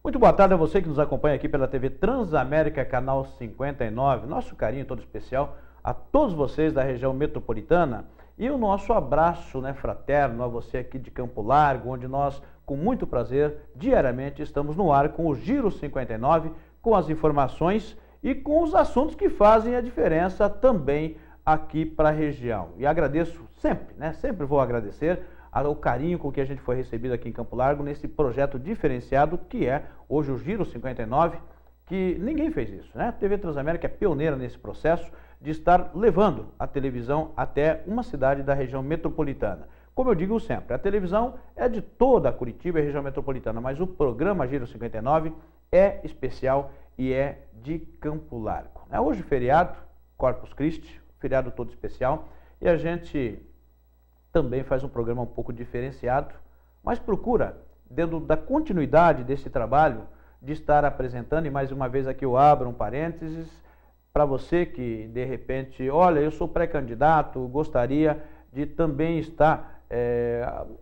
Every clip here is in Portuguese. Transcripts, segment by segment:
Muito boa tarde a você que nos acompanha aqui pela TV Transamérica, canal 59. Nosso carinho todo especial a todos vocês da região metropolitana e o nosso abraço, fraterno a você aqui de Campo Largo, onde nós, com muito prazer, diariamente estamos no ar com o Giro 59, com as informações e com os assuntos que fazem a diferença também aqui para a região. E agradeço sempre, sempre vou agradecer o carinho com que a gente foi recebido aqui em Campo Largo nesse projeto diferenciado que é hoje o Giro 59, que ninguém fez isso, A TV Transamérica é pioneira nesse processo de estar levando a televisão até uma cidade da região metropolitana. Como eu digo sempre, a televisão é de toda a Curitiba e região metropolitana, mas o programa Giro 59 é especial e é de Campo Largo. Hoje feriado, Corpus Christi, feriado todo especial, e a gente também faz um programa um pouco diferenciado, mas procura, dentro da continuidade desse trabalho, de estar apresentando, e mais uma vez aqui eu abro um parênteses, para você que de repente, olha, eu sou pré-candidato, gostaria de também estar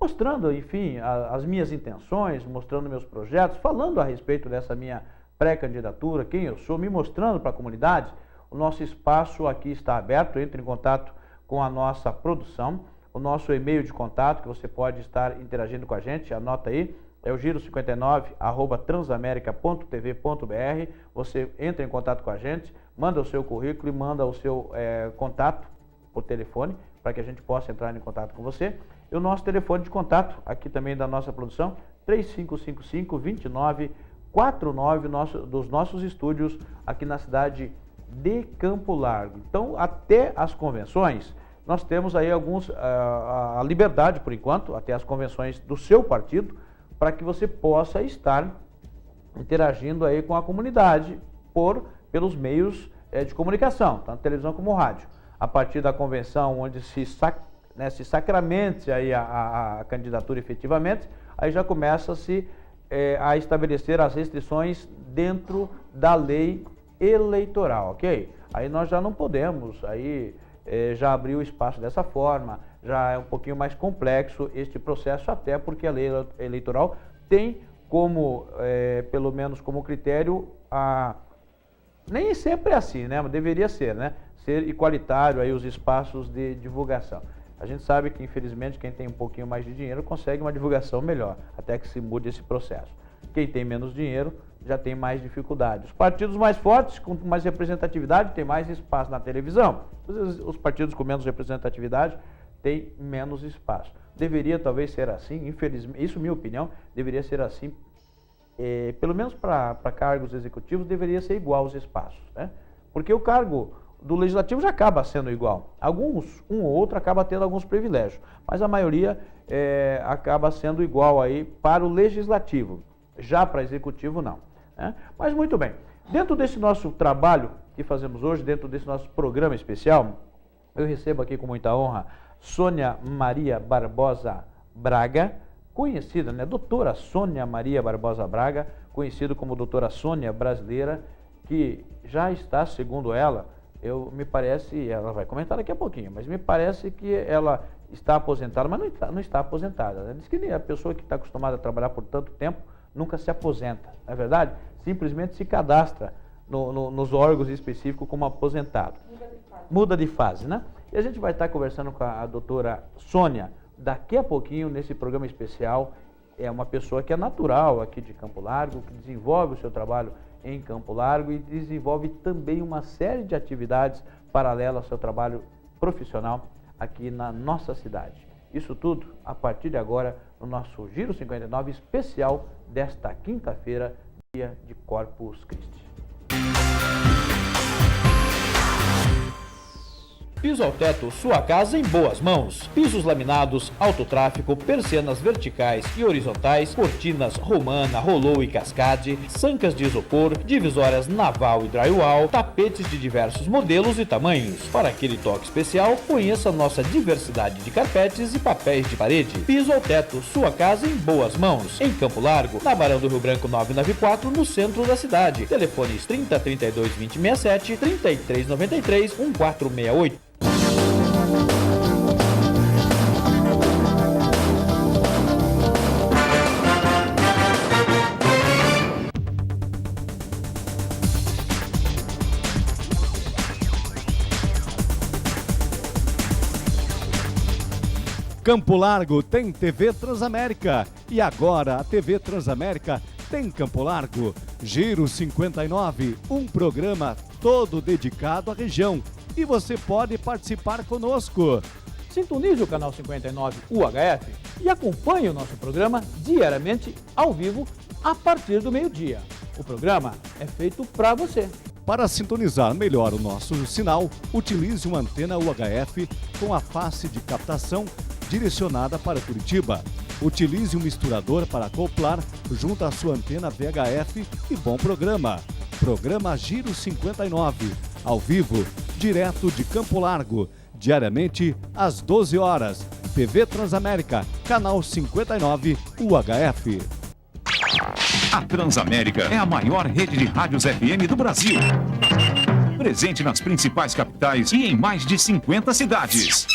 mostrando, enfim, as minhas intenções, mostrando meus projetos, falando a respeito dessa minha pré-candidatura, quem eu sou, me mostrando para a comunidade. O nosso espaço aqui está aberto, entre em contato com a nossa produção. O nosso e-mail de contato, que você pode estar interagindo com a gente, anota aí, é o giro59@transamerica.tv.br. Você entra em contato com a gente, manda o seu currículo e manda o seu contato por telefone, para que a gente possa entrar em contato com você. E o nosso telefone de contato, aqui também da nossa produção, 3555-2949, dos nossos estúdios aqui na cidade de Campo Largo. Então, até as convenções, nós temos aí a liberdade, por enquanto, até as convenções do seu partido, para que você possa estar interagindo aí com a comunidade pelos meios de comunicação, tanto televisão como rádio. A partir da convenção, onde se sacramente aí a candidatura efetivamente, aí já começa-se a estabelecer as restrições dentro da lei eleitoral, ok? Aí nós já não podemos, já abriu o espaço dessa forma, já é um pouquinho mais complexo este processo, até porque a lei eleitoral tem como, pelo menos como critério, nem sempre é assim, mas deveria ser, ser igualitário aí os espaços de divulgação. A gente sabe que, infelizmente, quem tem um pouquinho mais de dinheiro consegue uma divulgação melhor, até que se mude esse processo. Quem tem menos dinheiro já tem mais dificuldade. Os partidos mais fortes, com mais representatividade, têm mais espaço na televisão. Os partidos com menos representatividade têm menos espaço. Deveria talvez ser assim, infelizmente, isso é minha opinião, deveria ser assim, pelo menos para cargos executivos, deveria ser igual os espaços, Porque o cargo do legislativo já acaba sendo igual. Um ou outro acaba tendo alguns privilégios, mas a maioria acaba sendo igual aí para o legislativo. Já para executivo, não. Mas muito bem, dentro desse nosso trabalho que fazemos hoje, dentro desse nosso programa especial, eu recebo aqui com muita honra Sônia Maria Barbosa Braga, conhecida, doutora Sônia Maria Barbosa Braga, conhecida como doutora Sônia Brasileira, que já está, segundo ela, me parece, ela vai comentar daqui a pouquinho, mas me parece que ela está aposentada, mas não está aposentada. Ela diz que a pessoa que está acostumada a trabalhar por tanto tempo nunca se aposenta, não é verdade? Simplesmente se cadastra nos órgãos específicos como aposentado. Muda de fase, E a gente vai estar conversando com a doutora Sônia daqui a pouquinho nesse programa especial. É uma pessoa que é natural aqui de Campo Largo, que desenvolve o seu trabalho em Campo Largo e desenvolve também uma série de atividades paralelas ao seu trabalho profissional aqui na nossa cidade. Isso tudo a partir de agora no nosso Giro 59 especial desta quinta-feira, dia de Corpus Christi. Piso ao teto, sua casa em boas mãos. Pisos laminados, autotráfico, persianas verticais e horizontais, cortinas romana, rolô e cascade, sancas de isopor, divisórias naval e drywall, tapetes de diversos modelos e tamanhos. Para aquele toque especial, conheça nossa diversidade de carpetes e papéis de parede. Piso ao teto, sua casa em boas mãos. Em Campo Largo, na Barão do Rio Branco 994, no centro da cidade. Telefones 30 32 20 67, 33 93 1468. Campo Largo tem TV Transamérica e agora a TV Transamérica tem Campo Largo. Giro 59, um programa todo dedicado à região e você pode participar conosco. Sintonize o canal 59 UHF e acompanhe o nosso programa diariamente ao vivo a partir do meio-dia. O programa é feito para você. Para sintonizar melhor o nosso sinal, utilize uma antena UHF com a face de captação direcionada para Curitiba. Utilize um misturador para acoplar junto à sua antena VHF e bom programa. Programa Giro 59, ao vivo, direto de Campo Largo, diariamente às 12 horas. TV Transamérica, canal 59 UHF. A Transamérica é a maior rede de rádios FM do Brasil. Presente nas principais capitais e em mais de 50 cidades.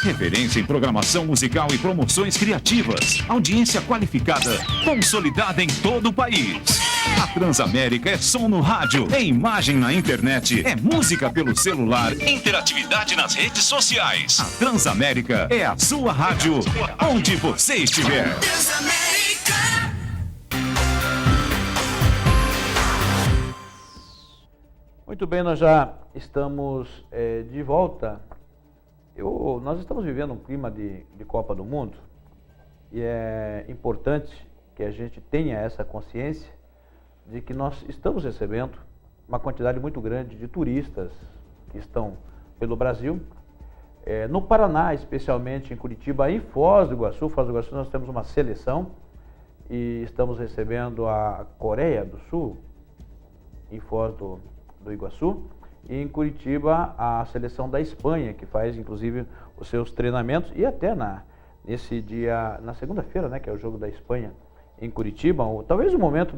Referência em programação musical e promoções criativas. Audiência qualificada, consolidada em todo o país. A Transamérica é som no rádio, é imagem na internet, é música pelo celular, interatividade nas redes sociais. A Transamérica é a sua rádio, onde você estiver. Muito bem, nós já estamos de volta. Nós estamos vivendo um clima de Copa do Mundo e é importante que a gente tenha essa consciência de que nós estamos recebendo uma quantidade muito grande de turistas que estão pelo Brasil. No Paraná, especialmente em Curitiba, em Foz do Iguaçu. Foz do Iguaçu nós temos uma seleção e estamos recebendo a Coreia do Sul em Foz do Iguaçu, e em Curitiba a seleção da Espanha, que faz inclusive os seus treinamentos, e até nesse dia, na segunda-feira, né, que é o jogo da Espanha em Curitiba, talvez o momento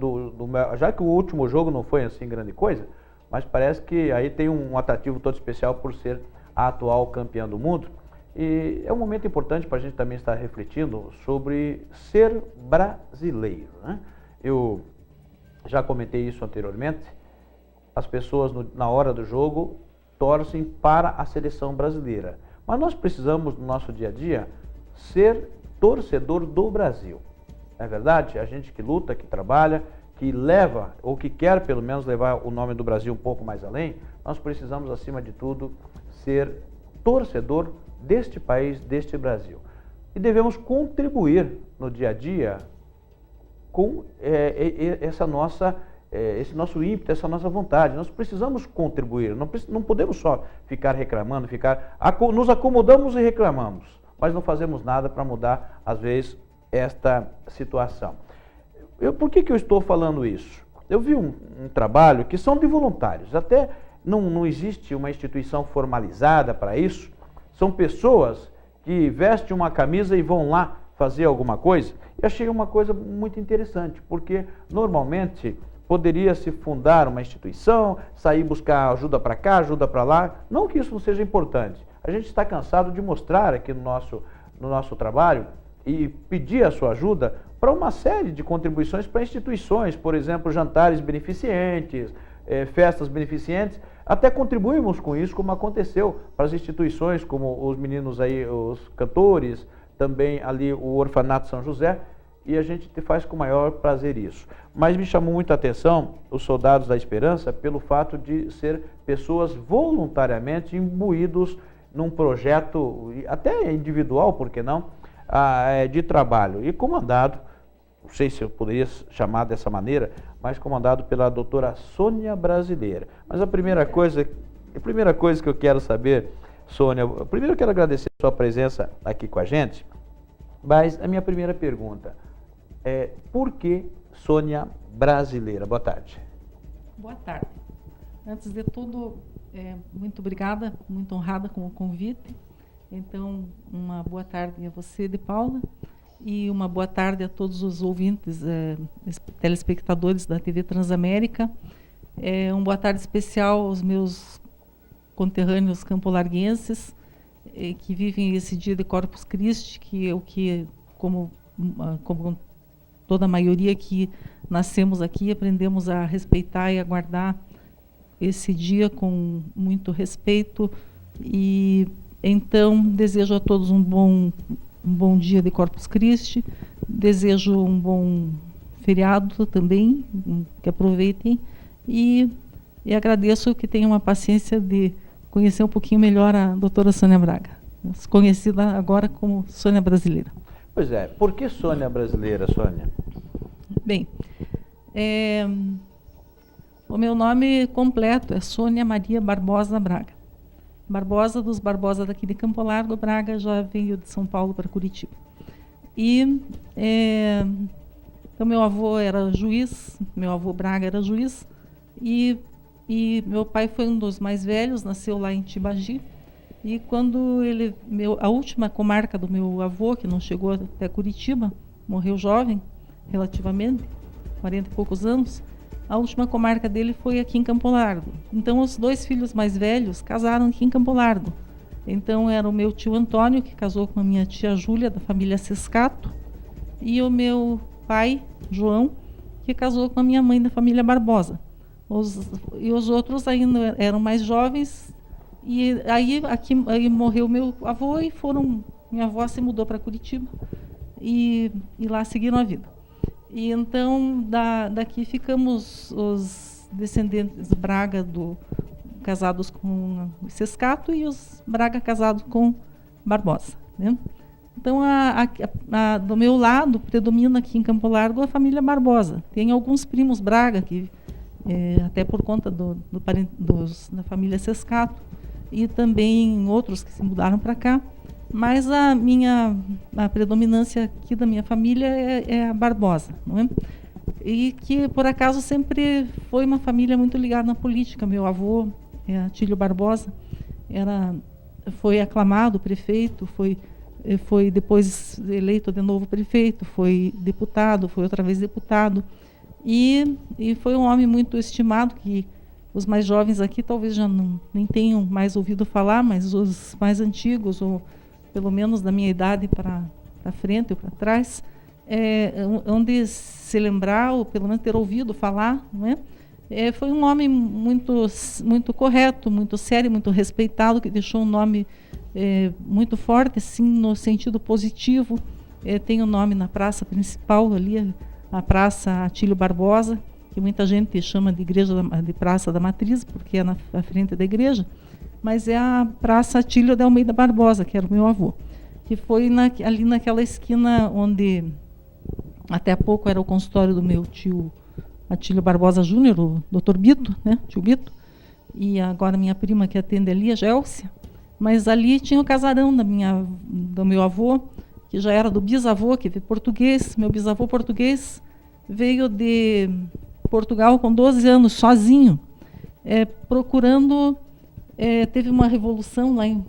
já que o último jogo não foi assim grande coisa, mas parece que aí tem um atrativo todo especial por ser a atual campeã do mundo, e é um momento importante para a gente também estar refletindo sobre ser brasileiro, né? Eu já comentei isso anteriormente. As pessoas, na hora do jogo, torcem para a seleção brasileira. Mas nós precisamos, no nosso dia a dia, ser torcedor do Brasil. Não é verdade? A gente que luta, que trabalha, que leva, ou que quer pelo menos levar o nome do Brasil um pouco mais além, nós precisamos, acima de tudo, ser torcedor deste país, deste Brasil. E devemos contribuir no dia a dia com esse nosso ímpeto, essa nossa vontade. Nós precisamos contribuir, não podemos só ficar reclamando, nos acomodamos e reclamamos, mas não fazemos nada para mudar, às vezes, esta situação. Por que eu estou falando isso? Eu vi um trabalho que são de voluntários, até não existe uma instituição formalizada para isso, são pessoas que vestem uma camisa e vão lá fazer alguma coisa, e achei uma coisa muito interessante, porque normalmente poderia se fundar uma instituição, sair buscar ajuda para cá, ajuda para lá. Não que isso não seja importante. A gente está cansado de mostrar aqui no nosso trabalho e pedir a sua ajuda para uma série de contribuições para instituições, por exemplo, jantares beneficentes, festas beneficentes. Até contribuímos com isso, como aconteceu para as instituições, como os meninos aí, os cantores, também ali o Orfanato São José, e a gente faz com o maior prazer isso. Mas me chamou muito a atenção os Soldados da Esperança pelo fato de ser pessoas voluntariamente imbuídos num projeto, até individual, por que não, de trabalho, e comandado, não sei se eu poderia chamar dessa maneira, mas comandado pela doutora Sônia Brasileira. Mas a primeira coisa que eu quero saber, Sônia, primeiro eu quero agradecer a sua presença aqui com a gente, mas a minha primeira pergunta é: por que Sônia Brasileira? Boa tarde. Boa tarde. Antes de tudo, muito obrigada, muito honrada com o convite. Então, uma boa tarde a você, de Paula, e uma boa tarde a todos os ouvintes, telespectadores da TV Transamérica. Uma boa tarde especial aos meus conterrâneos campolarguenses, que vivem esse dia de Corpus Christi, que é o que, como toda a maioria que nascemos aqui, aprendemos a respeitar e a guardar esse dia com muito respeito e Então, desejo a todos um bom dia de Corpus Christi, desejo um bom feriado também, que aproveitem, e agradeço que tenham a paciência de conhecer um pouquinho melhor a doutora Sônia Braga, conhecida agora como Sônia Brasileira. Pois é, por que Sônia Brasileira, Sônia? Bem, o meu nome completo é Sônia Maria Barbosa Braga. Barbosa dos Barbosa daqui de Campo Largo, Braga já veio de São Paulo para Curitiba. E então meu avô era juiz, meu avô Braga era juiz, e meu pai foi um dos mais velhos, nasceu lá em Tibagi, e quando a última comarca do meu avô, que não chegou até Curitiba, morreu jovem, relativamente, 40 e poucos anos, a última comarca dele foi aqui em Campo Largo. Então, os 2 filhos mais velhos casaram aqui em Campo Largo. Então, era o meu tio Antônio, que casou com a minha tia Júlia, da família Sescato, e o meu pai, João, que casou com a minha mãe, da família Barbosa. Os outros ainda eram mais jovens, e aí morreu meu avô, e minha avó se mudou para Curitiba, e lá seguiram a vida. E então, daqui ficamos os descendentes Braga casados com Sescato e os Braga casados com Barbosa, né? Então, do meu lado, predomina aqui em Campo Largo a família Barbosa. Tem alguns primos Braga, que até por conta da família Sescato, e também outros que se mudaram para cá. Mas a predominância aqui da minha família é a Barbosa, não é? E que, por acaso, sempre foi uma família muito ligada na política. Meu avô, Atílio Barbosa, foi aclamado prefeito, foi depois eleito de novo prefeito, foi deputado, foi outra vez deputado, e foi um homem muito estimado, que os mais jovens aqui talvez já nem tenham mais ouvido falar, mas os mais antigos, ou pelo menos da minha idade para frente ou para trás, onde se lembrar, ou pelo menos ter ouvido falar, não é? Foi um homem muito, muito correto, muito sério, muito respeitado, que deixou um nome muito forte, assim, no sentido positivo. Tem o nome na praça principal ali, a Praça Atílio Barbosa, que muita gente chama de Praça da Matriz, porque é na frente da igreja, mas é a Praça Atílio de Almeida Barbosa, que era o meu avô, que foi ali naquela esquina onde até há pouco era o consultório do meu tio Atílio Barbosa Júnior, o doutor Bito, né, tio Bito, e agora minha prima que atende ali, a Gélcia, mas ali tinha o casarão do meu avô, que já era do bisavô, que veio português. Meu bisavô português veio de Portugal com 12 anos, sozinho, procurando... teve uma revolução lá em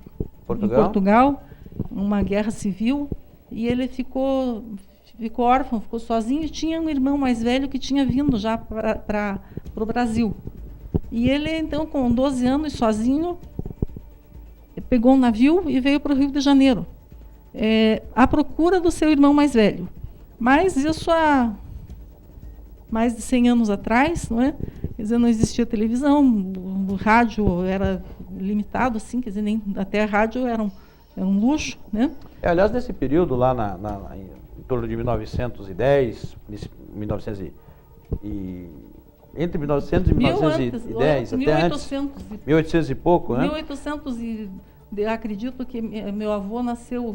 Portugal, uma guerra civil, e ele ficou órfão, ficou sozinho, e tinha um irmão mais velho que tinha vindo já para o Brasil. E ele, então, com 12 anos, sozinho, pegou um navio e veio para o Rio de Janeiro, à procura do seu irmão mais velho. Mas isso há mais de 100 anos atrás, não é? Quer dizer, não existia televisão, o rádio era limitado, assim, quer dizer, até a rádio era um luxo, né? Aliás, nesse período lá em torno de 1910, entre 1900 e 1910, até antes, 1800 e pouco, né? 1800 acredito que meu avô nasceu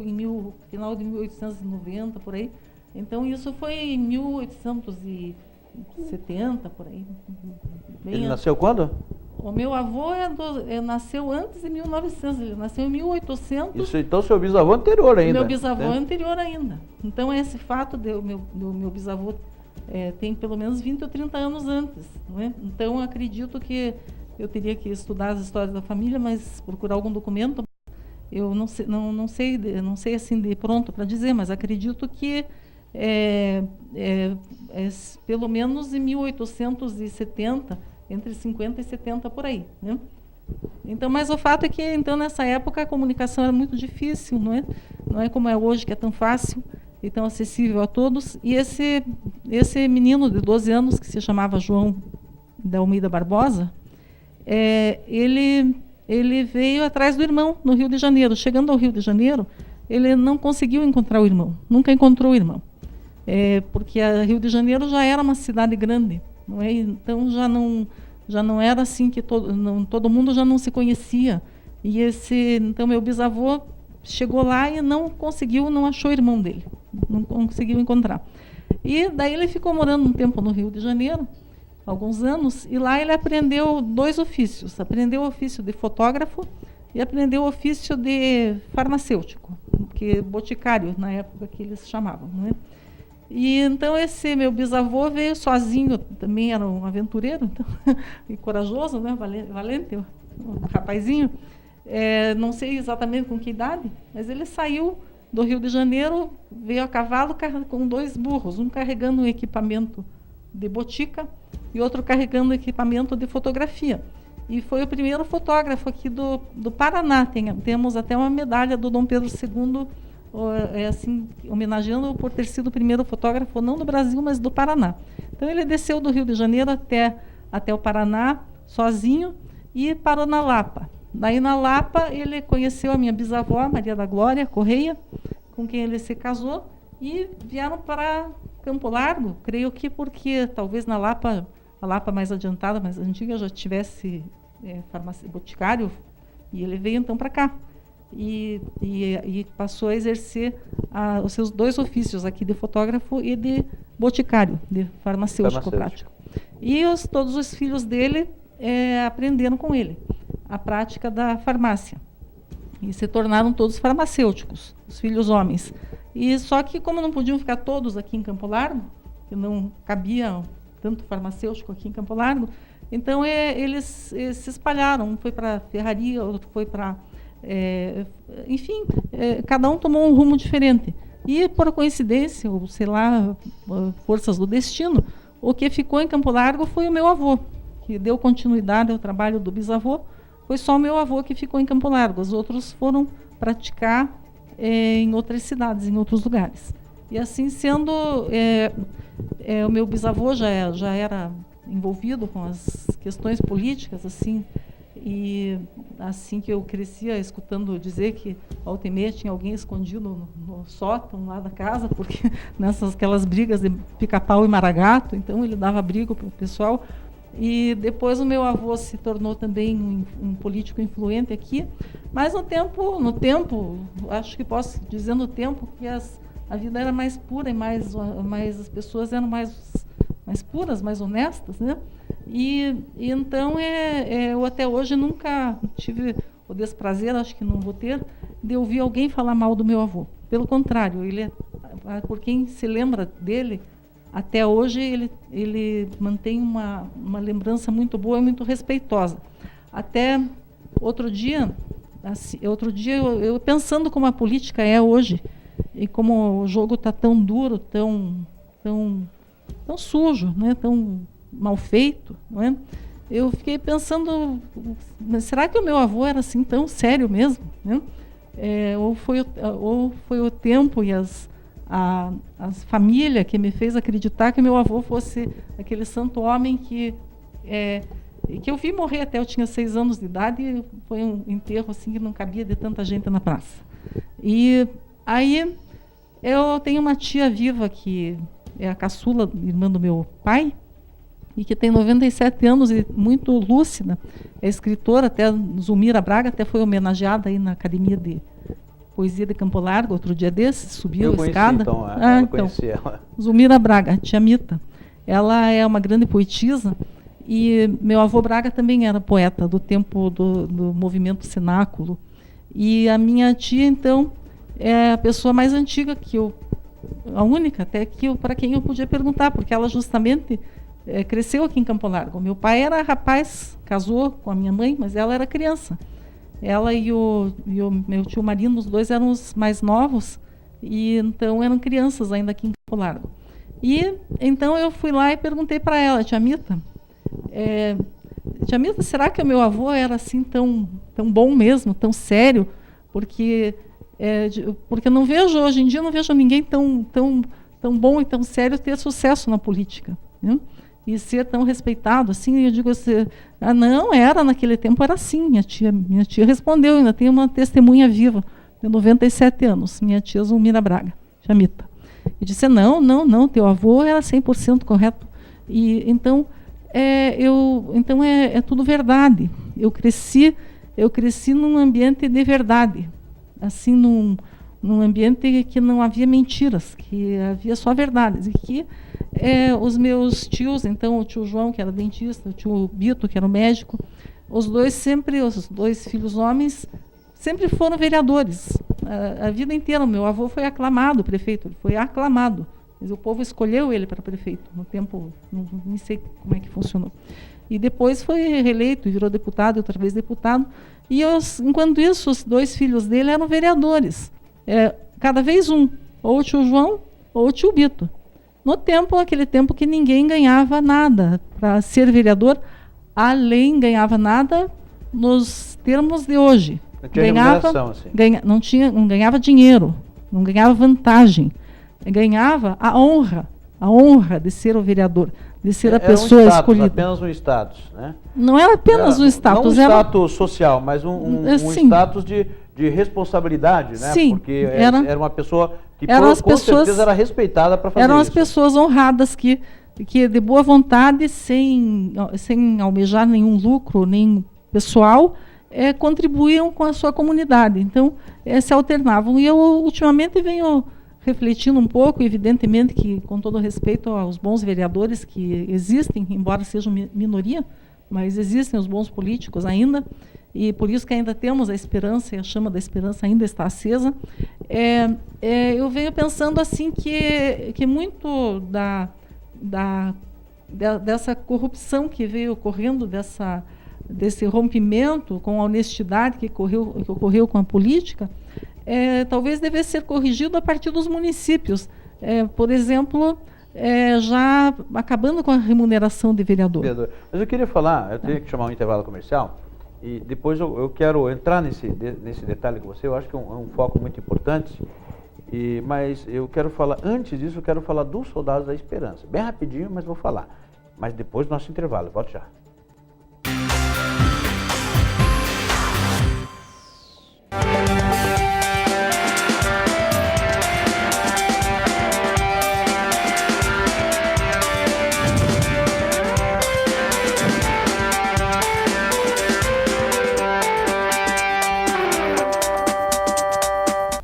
final de 1890, por aí. Então, isso foi em 1870, por aí. Ele nasceu quando? O meu avô nasceu antes de 1900, ele nasceu em 1800. Isso, então, seu bisavô anterior ainda. Meu bisavô anterior ainda. Então, esse fato do meu bisavô tem pelo menos 20 ou 30 anos antes, não é? Então, acredito que eu teria que estudar as histórias da família, mas procurar algum documento. Eu não sei assim de pronto para dizer, mas acredito que pelo menos em 1870, entre 50 e 70 por aí, né? Então, mas o fato é que então nessa época a comunicação era muito difícil, não é? Não é como é hoje, que é tão fácil e tão acessível a todos. E esse menino de 12 anos, que se chamava João da Almeida Barbosa, ele ele veio atrás do irmão no Rio de Janeiro. Chegando ao Rio de Janeiro, ele não conseguiu encontrar o irmão, nunca encontrou o irmão. Porque Rio de Janeiro já era uma cidade grande, não é? Então já não era assim que todo mundo já não se conhecia. E então meu bisavô chegou lá e não achou o irmão dele, não conseguiu encontrar. E daí ele ficou morando um tempo no Rio de Janeiro, alguns anos, e lá ele aprendeu 2 ofícios. Aprendeu o ofício de fotógrafo e aprendeu o ofício de farmacêutico, que boticário, na época que eles chamavam, não é? E então esse meu bisavô veio sozinho, também era um aventureiro, então, e corajoso, né? Valente, um rapazinho. Não sei exatamente com que idade, mas ele saiu do Rio de Janeiro, veio a cavalo com 2 burros, um carregando um equipamento de botica e outro carregando equipamento de fotografia. E foi o primeiro fotógrafo aqui do Paraná. Temos até uma medalha do Dom Pedro II, assim, homenageando por ter sido o primeiro fotógrafo, não do Brasil, mas do Paraná. Então ele desceu do Rio de Janeiro até o Paraná, sozinho, e parou na Lapa. Daí na Lapa ele conheceu a minha bisavó, Maria da Glória Correia, com quem ele se casou, e vieram para Campo Largo, creio que porque talvez na Lapa, a Lapa mais adiantada, mais antiga, já tivesse boticário, e ele veio então para cá. E passou a exercer os seus 2 ofícios aqui, de fotógrafo e de boticário, de farmacêutico prático. E todos os filhos dele aprenderam com ele a prática da farmácia e se tornaram todos farmacêuticos, os filhos homens. E só que como não podiam ficar todos aqui em Campo Largo, que não cabia tanto farmacêutico aqui em Campo Largo, então eles se espalharam. Um foi para ferraria, outro foi para enfim, cada um tomou um rumo diferente. E por coincidência, ou sei lá, forças do destino, o que ficou em Campo Largo foi o meu avô, que deu continuidade ao trabalho do bisavô. Foi só o meu avô que ficou em Campo Largo. Os outros foram praticar em outras cidades, em outros lugares. E assim sendo, o meu bisavô já era envolvido com as questões políticas, assim, e assim que eu crescia escutando dizer que volta e meia tinha alguém escondido no sótão lá da casa, porque aquelas brigas de pica-pau e maragato, então ele dava abrigo para o pessoal. E depois o meu avô se tornou também um político influente aqui, mas no tempo, acho que posso dizer no tempo, que a vida era mais pura e as pessoas eram mais puras, mais honestas, né? E então eu até hoje nunca tive o desprazer, acho que não vou ter, de ouvir alguém falar mal do meu avô. Pelo contrário, por quem se lembra dele, até hoje ele mantém uma lembrança muito boa e muito respeitosa. Até outro dia eu pensando como a política é hoje, e como o jogo está tão duro, tão sujo, né? Tão mal feito, não é? Eu fiquei pensando, será que o meu avô era assim tão sério mesmo, né? Ou foi o tempo e a família que me fez acreditar que meu avô fosse aquele santo homem que eu vi morrer até eu tinha 6 anos de idade, e foi um enterro assim que não cabia de tanta gente na praça. E aí eu tenho uma tia viva que é a caçula, irmã do meu pai, e que tem 97 anos e muito lúcida, é escritora, até Zulmira Braga até foi homenageada aí na Academia de Poesia de Campo Largo, outro dia desses, subiu a escada. Eu conheci ela. Zulmira Braga, tia Mita. Ela é uma grande poetisa, e meu avô Braga também era poeta do tempo do movimento cenáculo. E a minha tia, então, é a pessoa mais antiga a única até para quem eu podia perguntar, porque ela justamente cresceu aqui em Campo Largo. Meu pai era rapaz, casou com a minha mãe, mas ela era criança. Ela e o meu tio Marino, os 2 eram os mais novos, e então eram crianças ainda aqui em Campo Largo. E então eu fui lá e perguntei para ela, tia Mita, será que o meu avô era assim tão bom mesmo, tão sério? Porque não vejo, hoje em dia, não vejo ninguém tão bom e tão sério ter sucesso na política, né? e ser tão respeitado assim. Eu digo assim, não, naquele tempo era assim. Minha tia respondeu, ainda tem uma testemunha viva, de 97 anos, minha tia Zulmira Braga, Chamita. E disse, não, teu avô era 100% correto. E então é tudo verdade. Eu cresci num ambiente de verdade, assim, num ambiente que não havia mentiras, que havia só verdades. E que os meus tios, então o tio João, que era dentista, o tio Bito, que era o médico, os dois filhos homens, sempre foram vereadores, a vida inteira. Meu avô foi aclamado prefeito, ele foi aclamado, mas o povo escolheu ele para prefeito, no tempo, não sei como é que funcionou. E depois foi reeleito e virou deputado, outra vez deputado. E enquanto isso, os dois filhos dele eram vereadores, cada vez um, ou o tio João ou o tio Bito. Aquele tempo que ninguém ganhava nada para ser vereador, ganhava nada nos termos de hoje. Não tinha remuneração, assim. Não ganhava dinheiro, não ganhava vantagem, ganhava a honra de ser o vereador, de ser a pessoa escolhida. Apenas um status, né? Não era apenas um status. Não um status social, mas um status de responsabilidade, né? Sim, porque era uma pessoa que com certeza era respeitada para fazer isso. Eram as pessoas honradas que de boa vontade, sem almejar nenhum lucro, nem pessoal, contribuíam com a sua comunidade. Então, se alternavam. E eu, ultimamente, venho refletindo um pouco, evidentemente que, com todo respeito aos bons vereadores que existem, embora sejam minoria, mas existem os bons políticos ainda, e por isso que ainda temos a esperança, e a chama da esperança ainda está acesa. Eu venho pensando assim que muito dessa corrupção que veio ocorrendo, desse rompimento com a honestidade que ocorreu com a política, talvez devesse ser corrigido a partir dos municípios. Por exemplo, já acabando com a remuneração de vereador. Mas eu queria falar, eu tenho que chamar um intervalo comercial, e depois eu quero entrar nesse detalhe com você. Eu acho que é um foco muito importante, mas eu quero falar, antes disso, eu quero falar dos Soldados da Esperança. Bem rapidinho, mas vou falar. Mas depois do nosso intervalo, volto já.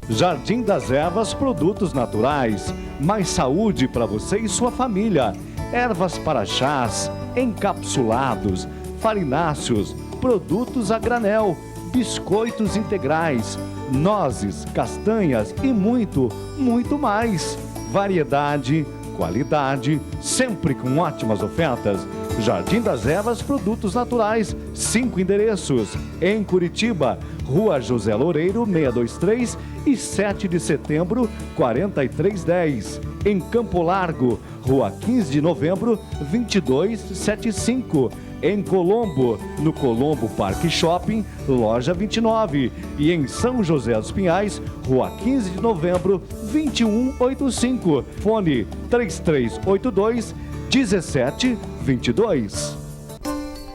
Jardim das Ervas, produtos naturais, mais saúde para você e sua família. Ervas para chás, encapsulados, farináceos, produtos a granel, biscoitos integrais, nozes, castanhas e muito, muito mais. Variedade, qualidade, sempre com ótimas ofertas. Jardim das Ervas, produtos naturais, 5 endereços. Em Curitiba, Rua José Loureiro, 623 e 7 de setembro, 4310. Em Campo Largo, Rua 15 de novembro, 2275. Em Colombo, no Colombo Parque Shopping, loja 29. E em São José dos Pinhais, Rua 15 de novembro, 2185. Fone 3382-1722.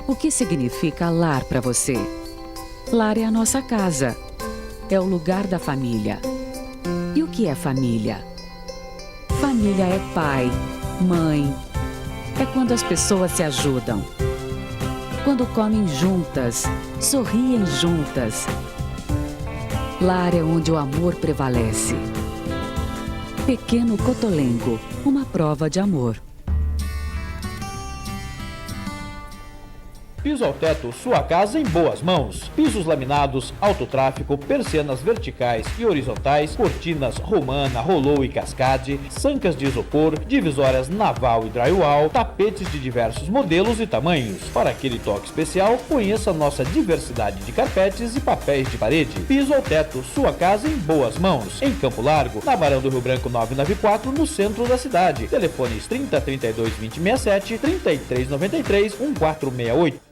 O que significa lar para você? Lar é a nossa casa. É o lugar da família. E o que é família? Família é pai, mãe. É quando as pessoas se ajudam. Quando comem juntas, sorriem juntas. Lar é onde o amor prevalece. Pequeno Cotolengo, uma prova de amor. Piso ao teto, sua casa em boas mãos. Pisos laminados, autotráfico, persianas verticais e horizontais, cortinas romana, rolou e cascade, sancas de isopor, divisórias naval e drywall, tapetes de diversos modelos e tamanhos. Para aquele toque especial, conheça nossa diversidade de carpetes e papéis de parede. Piso ao teto, sua casa em boas mãos. Em Campo Largo, na Barão do Rio Branco 994, no centro da cidade. Telefones 3032 2067, 3393 1468.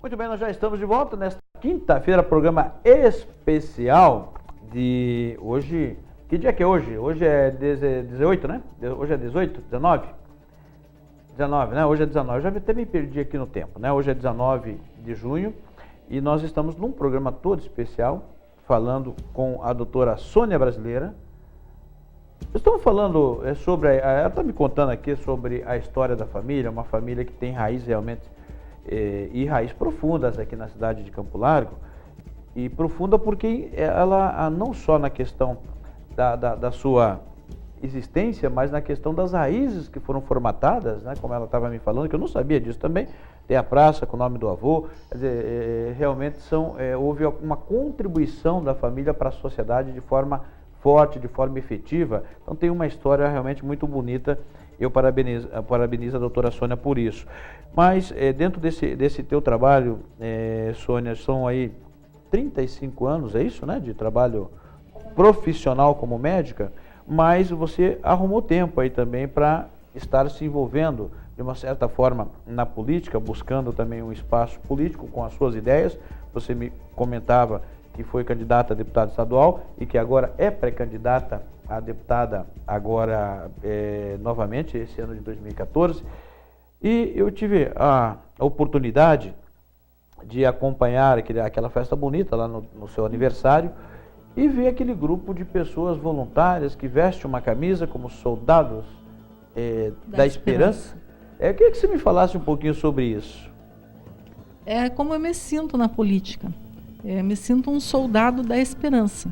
Muito bem, nós já estamos de volta nesta quinta-feira, programa especial de hoje, Que dia que é hoje? Hoje é 18, né? Hoje é 18? 19? 19, né? Hoje é 19. Eu já até me perdi aqui no tempo, né? Hoje é 19 de junho e nós estamos num programa todo especial falando com a doutora Sônia Brasileira. Estamos falando sobre, ela está me contando aqui sobre a história da família, uma família que tem raízes realmente e raízes profundas aqui na cidade de Campo Largo, e profunda porque ela, não só na questão da sua existência, mas na questão das raízes que foram formatadas, né, como ela estava me falando, que eu não sabia disso também, tem a praça com o nome do avô, quer dizer, realmente houve uma contribuição da família para a sociedade de forma forte, de forma efetiva. Então tem uma história realmente muito bonita. Eu parabenizo a doutora Sônia por isso. Mas dentro desse teu trabalho, Sônia, são aí 35 anos, é isso, né, de trabalho profissional como médica, mas você arrumou tempo aí também para estar se envolvendo de uma certa forma na política, buscando também um espaço político com as suas ideias. Você me comentava que foi candidata a deputada estadual e que agora é pré-candidata a deputada agora novamente, esse ano de 2014. E eu tive a oportunidade de acompanhar aquela festa bonita lá no seu aniversário e ver aquele grupo de pessoas voluntárias que vestem uma camisa como soldados da esperança. Eu queria que você me falasse um pouquinho sobre isso. É como eu me sinto na política. Me sinto um soldado da esperança.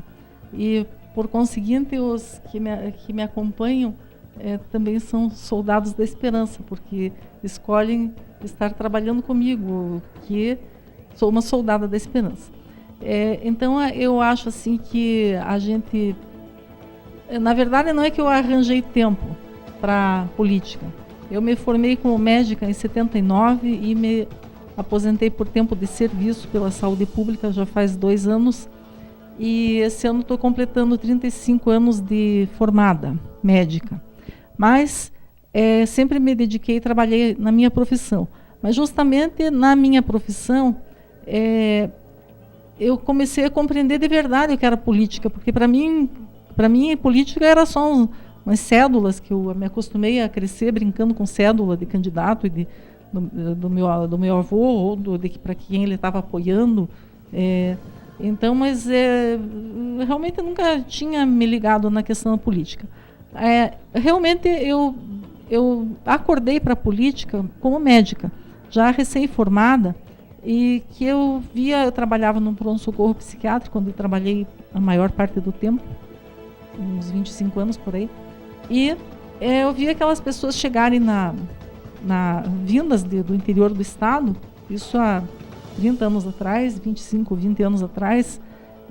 E, por conseguinte, os que me acompanham também são soldados da esperança, porque escolhem estar trabalhando comigo, que sou uma soldada da esperança. Então, eu acho assim que a gente... Na verdade, não é que eu arranjei tempo para política. Eu me formei como médica em 79 e me aposentei por tempo de serviço pela saúde pública já faz 2 anos. E esse ano estou completando 35 anos de formada médica. Mas sempre me dediquei e trabalhei na minha profissão. Mas justamente na minha profissão, eu comecei a compreender de verdade o que era política, porque para mim política era só umas cédulas que eu me acostumei a crescer brincando com cédula de candidato e do meu avô ou para quem ele estava apoiando. Então, mas realmente eu nunca tinha me ligado na questão política. Realmente eu acordei para a política como médica, já recém-formada, e que eu trabalhava num pronto-socorro psiquiátrico, onde eu trabalhei a maior parte do tempo, uns 25 anos por aí, e eu via aquelas pessoas chegarem vindas do interior do estado, isso há 30 anos atrás, 25, 20 anos atrás,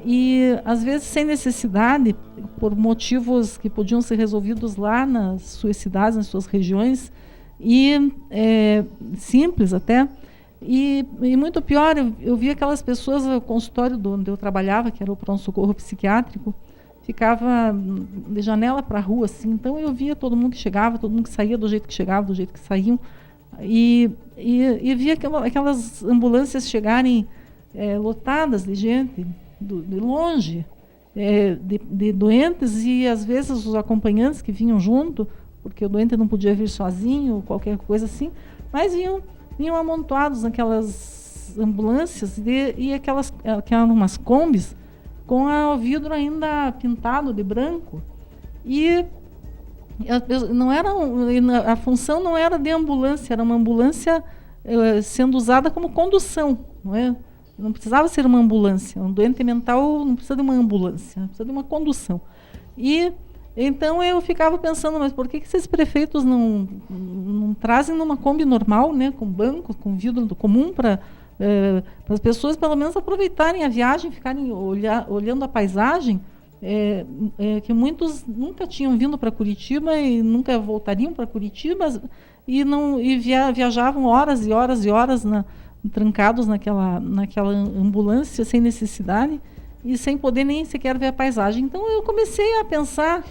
e às vezes sem necessidade, por motivos que podiam ser resolvidos lá nas suas cidades, nas suas regiões, e simples até. E muito pior, eu via aquelas pessoas, o consultório onde eu trabalhava, que era o pronto-socorro psiquiátrico, ficava de janela para a rua, assim. Então eu via todo mundo que chegava, todo mundo que saía do jeito que chegava, do jeito que saíam, e via aquelas ambulâncias chegarem lotadas de gente, de longe, de doentes, e às vezes os acompanhantes que vinham junto, porque o doente não podia vir sozinho, qualquer coisa assim, mas vinham amontoados naquelas ambulâncias, e que eram umas combis, com o vidro ainda pintado de branco, e a função não era de ambulância, era uma ambulância sendo usada como condução, não é? Não precisava ser uma ambulância, um doente mental não precisa de uma ambulância, precisa de uma condução. E então eu ficava pensando, mas por que esses prefeitos não trazem numa Kombi normal, né, com banco, com vidro comum, para as pessoas pelo menos aproveitarem a viagem, ficarem olhando a paisagem, que muitos nunca tinham vindo para Curitiba e nunca voltariam para Curitiba, e viajavam horas e horas e horas trancados naquela ambulância sem necessidade e sem poder nem sequer ver a paisagem. Então eu comecei a pensar,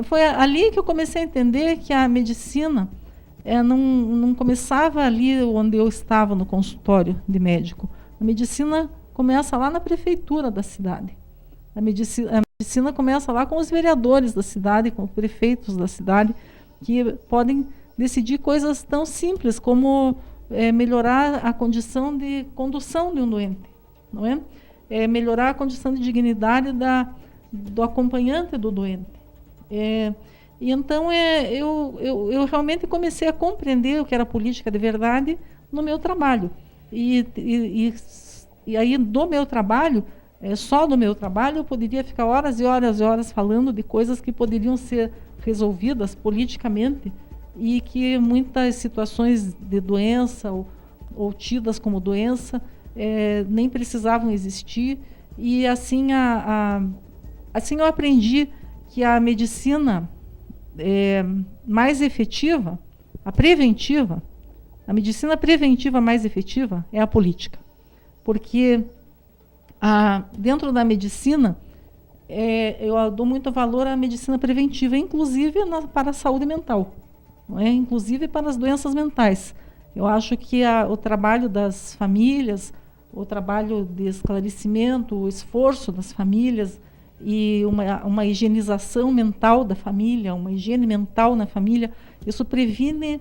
foi ali que eu comecei a entender que a medicina não começava ali onde eu estava no consultório de médico. A medicina começa lá na prefeitura da cidade. A medicina começa lá com os vereadores da cidade, com os prefeitos da cidade, que podem decidir coisas tão simples como melhorar a condição de condução de um doente, não é? Melhorar a condição de dignidade do acompanhante do doente. E então eu realmente comecei a compreender o que era política de verdade no meu trabalho. E aí do meu trabalho, só do meu trabalho, eu poderia ficar horas e horas e horas falando de coisas que poderiam ser resolvidas politicamente e que muitas situações de doença ou tidas como doença nem precisavam existir. E assim, assim eu aprendi que a medicina mais efetiva, a medicina preventiva mais efetiva é a política. Porque dentro da medicina, eu dou muito valor à medicina preventiva, inclusive para a saúde mental, não é? Inclusive para as doenças mentais. Eu acho que o trabalho das famílias, o trabalho de esclarecimento, o esforço das famílias e uma higienização mental da família, uma higiene mental na família, isso previne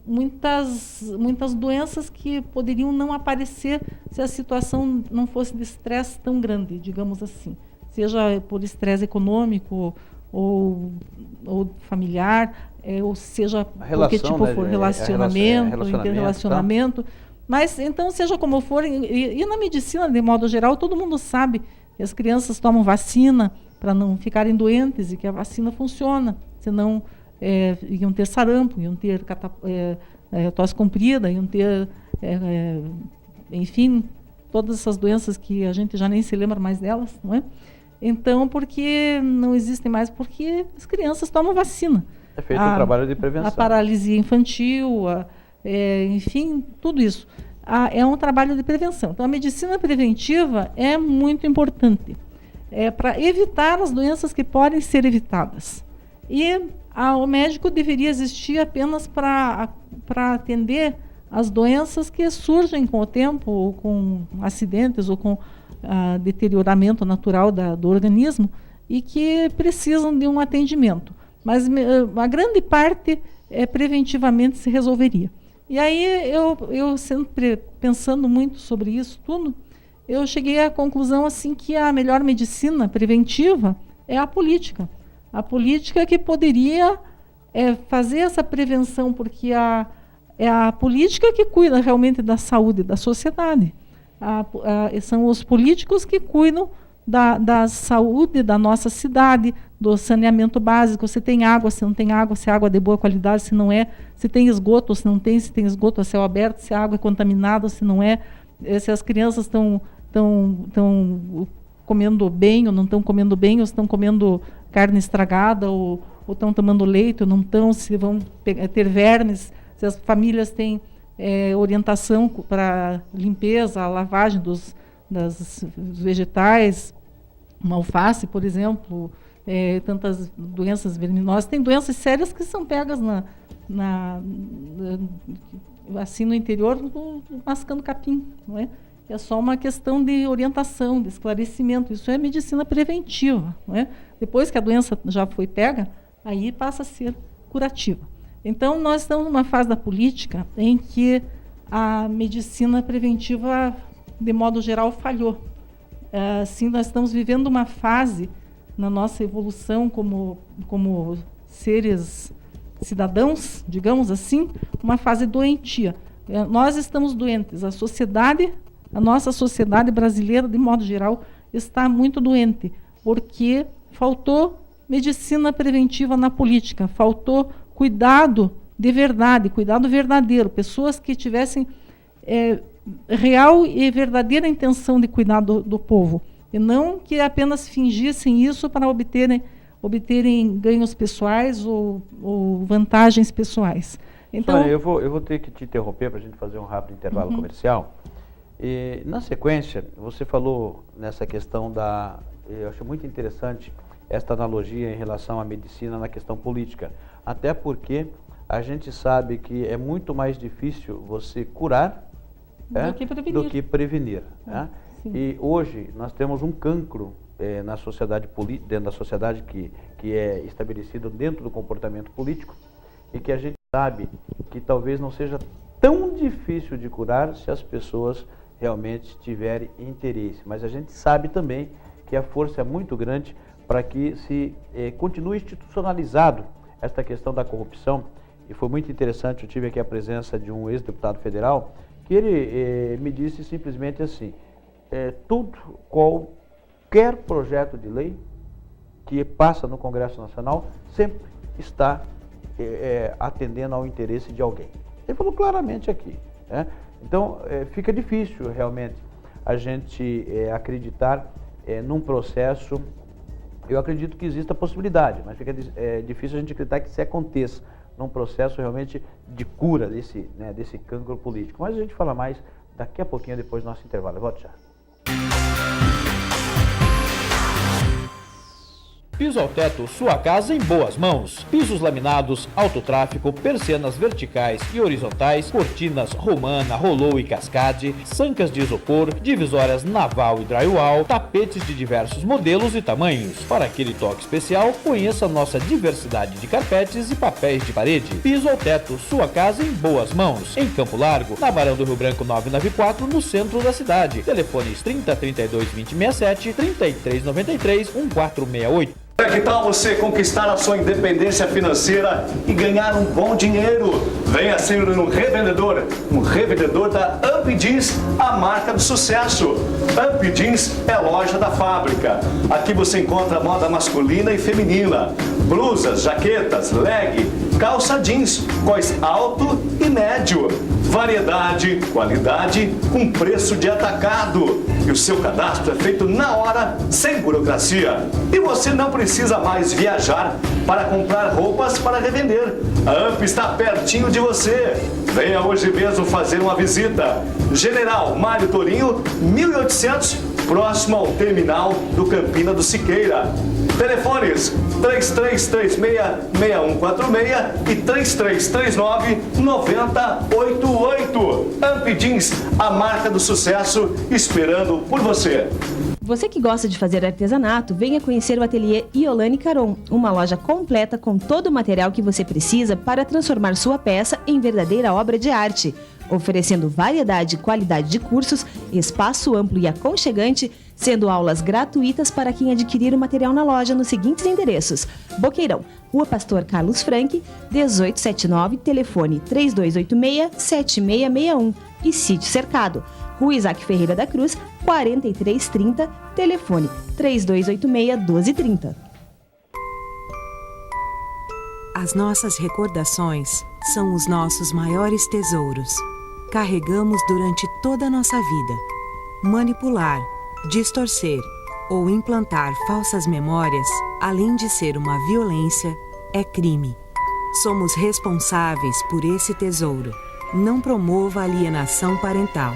muitas doenças que poderiam não aparecer se a situação não fosse de estresse tão grande, digamos assim. Seja por estresse econômico ou familiar, ou seja, qualquer tipo for relacionamento, interrelacionamento. Mas, então, seja como for, e na medicina, de modo geral, todo mundo sabe que as crianças tomam vacina para não ficarem doentes e que a vacina funciona, senão iam ter sarampo, iam ter tosse comprida, iam ter, enfim, todas essas doenças que a gente já nem se lembra mais delas, não é? Então, porque não existem mais, porque as crianças tomam vacina. É feito um trabalho de prevenção. A paralisia infantil, enfim, tudo isso. É um trabalho de prevenção. Então, a medicina preventiva é muito importante para evitar as doenças que podem ser evitadas. E o médico deveria existir apenas para atender as doenças que surgem com o tempo, ou com acidentes, ou com deterioramento natural do organismo e que precisam de um atendimento. Mas a grande parte preventivamente se resolveria. E aí eu sempre pensando muito sobre isso tudo, eu cheguei à conclusão assim que a melhor medicina preventiva é a política. A política que poderia fazer essa prevenção, porque é a política que cuida realmente da saúde da sociedade. São os políticos que cuidam da saúde da nossa cidade, do saneamento básico. Se tem água, se não tem água, se é água de boa qualidade, se não é, se tem esgoto, se não tem, se tem esgoto a céu aberto, se a água é contaminada, se não é, se as crianças estão comendo bem ou não estão comendo bem, ou estão comendo carne estragada, ou estão tomando leite, ou não estão, se vão ter vermes, se as famílias têm orientação para limpeza, a lavagem dos vegetais, uma alface, por exemplo, tantas doenças verminosas. Tem doenças sérias que são pegas assim no interior, mascando capim, não é? É só uma questão de orientação, de esclarecimento. Isso é medicina preventiva, não é? Depois que a doença já foi pega, aí passa a ser curativa. Então, nós estamos numa fase da política em que a medicina preventiva, de modo geral, falhou. Sim, nós estamos vivendo uma fase na nossa evolução como seres cidadãos, digamos assim, uma fase doentia. Nós estamos doentes, a nossa sociedade brasileira, de modo geral, está muito doente, porque faltou medicina preventiva na política, faltou cuidado de verdade, cuidado verdadeiro, pessoas que tivessem real e verdadeira intenção de cuidar do povo, e não que apenas fingissem isso para obterem ganhos pessoais ou vantagens pessoais. Então, Sônia, eu vou ter que te interromper para a gente fazer um rápido intervalo comercial. E, na sequência, você falou nessa questão eu acho muito interessante esta analogia em relação à medicina na questão política, até porque a gente sabe que é muito mais difícil você curar do que prevenir. Né? E hoje nós temos um cancro na sociedade dentro da sociedade que é estabelecido dentro do comportamento político e que a gente sabe que talvez não seja tão difícil de curar se as pessoas realmente tiverem interesse. Mas a gente sabe também que a força é muito grande para que se continue institucionalizado esta questão da corrupção. E foi muito interessante, eu tive aqui a presença de um ex-deputado federal, que ele me disse simplesmente assim, qualquer projeto de lei que passa no Congresso Nacional sempre está atendendo ao interesse de alguém. Ele falou claramente aqui, né? Então, fica difícil realmente a gente acreditar num processo. Eu acredito que exista a possibilidade, mas fica difícil a gente acreditar que isso aconteça num processo realmente de cura desse cancro político. Mas a gente fala mais daqui a pouquinho, depois do nosso intervalo. Eu volto já. Piso ao teto, sua casa em boas mãos. Pisos laminados, autotráfico, persianas verticais e horizontais, cortinas romana, rolou e cascade, sancas de isopor, divisórias naval e drywall, tapetes de diversos modelos e tamanhos. Para aquele toque especial, conheça nossa diversidade de carpetes e papéis de parede. Piso ao teto, sua casa em boas mãos. Em Campo Largo, na Barão do Rio Branco 994, no centro da cidade. Telefones 30 32 20 67, 33 93 1468. Que tal você conquistar a sua independência financeira e ganhar um bom dinheiro? Venha ser um revendedor da Up Jeans, a marca do sucesso. Up Jeans é loja da fábrica. Aqui você encontra moda masculina e feminina, blusas, jaquetas, leg, calça jeans, cós alto e médio. Variedade, qualidade, com preço de atacado. E o seu cadastro é feito na hora, sem burocracia. E você não precisa mais viajar para comprar roupas para revender. A AMP está pertinho de você. Venha hoje mesmo fazer uma visita. General Mário Torinho, 1800, próximo ao terminal do Campina do Siqueira. Telefones 3336-6146 e 3339-9088. AMP Jeans, a marca do sucesso, esperando por você. Você que gosta de fazer artesanato, venha conhecer o ateliê Iolane Caron, uma loja completa com todo o material que você precisa para transformar sua peça em verdadeira obra de arte, oferecendo variedade e qualidade de cursos, espaço amplo e aconchegante, sendo aulas gratuitas para quem adquirir o material na loja nos seguintes endereços: Boqueirão, Rua Pastor Carlos Franck, 1879, telefone 3286-7661 e Sítio Cercado, Rua Isaac Ferreira da Cruz, 4330, telefone 3286-1230. As nossas recordações são os nossos maiores tesouros. Carregamos durante toda a nossa vida. Manipular, distorcer ou implantar falsas memórias, além de ser uma violência, é crime. Somos responsáveis por esse tesouro. Não promova alienação parental.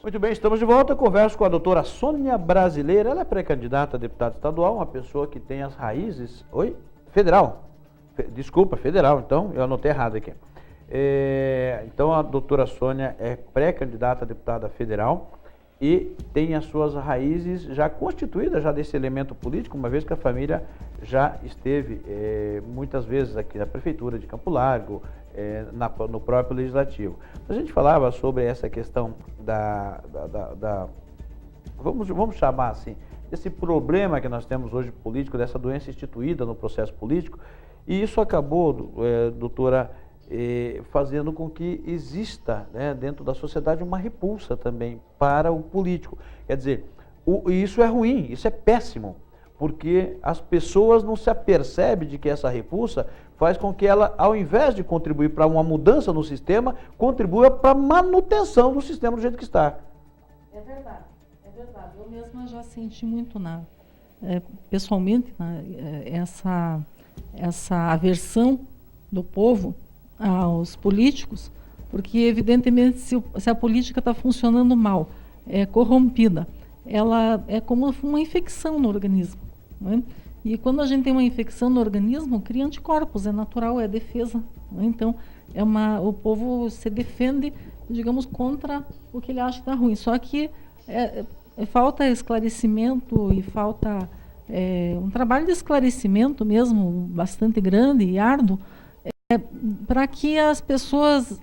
Muito bem, estamos de volta. Eu converso com a doutora Sônia Brasileira. Ela é pré-candidata a deputada estadual, uma pessoa que tem as raízes... Oi? Federal. Desculpa, federal. Então, eu anotei errado aqui. Então, a doutora Sônia é pré-candidata a deputada federal e tem as suas raízes já constituídas já desse elemento político, uma vez que a família já esteve muitas vezes aqui na prefeitura de Campo Largo, no próprio legislativo. A gente falava sobre essa questão vamos chamar assim, desse problema que nós temos hoje político, dessa doença instituída no processo político, e isso acabou, doutora, fazendo com que exista, né, dentro da sociedade uma repulsa também para o político. Quer dizer, isso é ruim, isso é péssimo, porque as pessoas não se apercebem de que essa repulsa faz com que ela, ao invés de contribuir para uma mudança no sistema, contribua para a manutenção do sistema do jeito que está. É verdade, é verdade. Eu mesma já senti muito, pessoalmente, essa aversão do povo aos políticos, porque, evidentemente, se a política está funcionando mal, é corrompida, ela é como uma infecção no organismo, né? E quando a gente tem uma infecção no organismo, cria anticorpos, é natural, é defesa. Né? Então, o povo se defende, digamos, contra o que ele acha que está ruim. Só que falta esclarecimento e falta um trabalho de esclarecimento mesmo, bastante grande e árduo, para que as pessoas